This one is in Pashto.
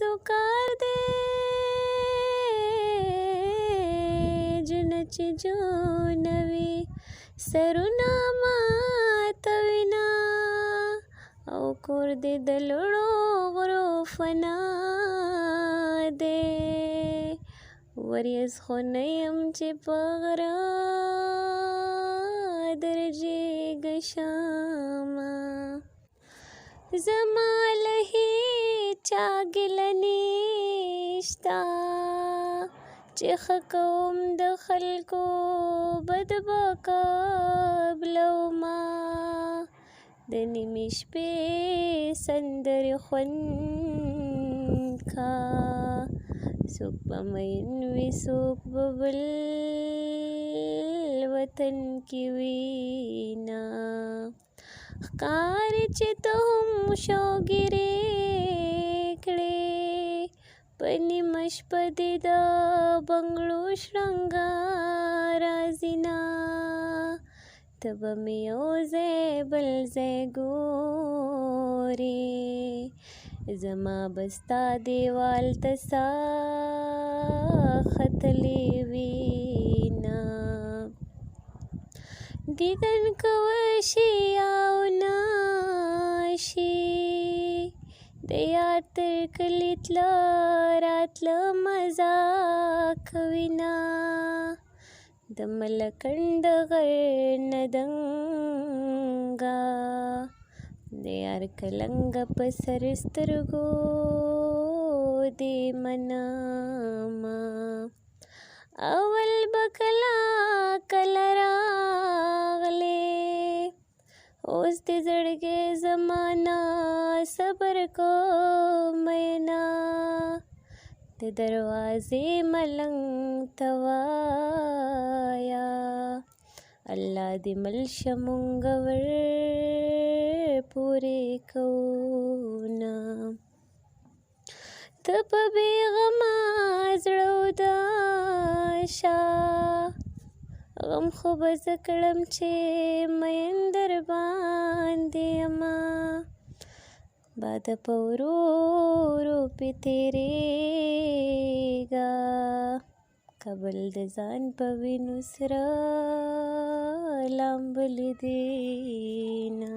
زکار دے جنچ جونوي سرونه ماتوینا او کور دې د لوړو غرو فنا دی وریځ خو نه یم چې په غره درجېږه شمه زما له هېچا ګیله نشته چې ښه کوم د خلکو بد به قبلومه د نیمې شپې سندرې خوند کا څوک به مین وي څوک به بل وطن کې وینا ښکاري چې ته هم شوګیرې کړې په نیمه شپه دې د بنګړو شرنګار راځينا ته به مې یو ځای بل ځای ګورې زما به ستا دیوال ته ساه ختلې وینا دیدن که وشي او نشي د یار تر کلي تله راتله مزه کوینه د ملکنډ غر نه دنګه د یار کلنګه په سر سترګو دې منمه اول به کله کله راغلې اوس دې زړګی زمانه صبر کو مینا د دروازې ملنګ ته وایه الله دې مل شه مونږ ور پورې کوونه ته په بېغمه زړه وداشه غم خو به زه کړم چې مین در باندې یمه باده په ورو ورو پې تېرېږه کابل د ځان په وینو سره لامبلې دینه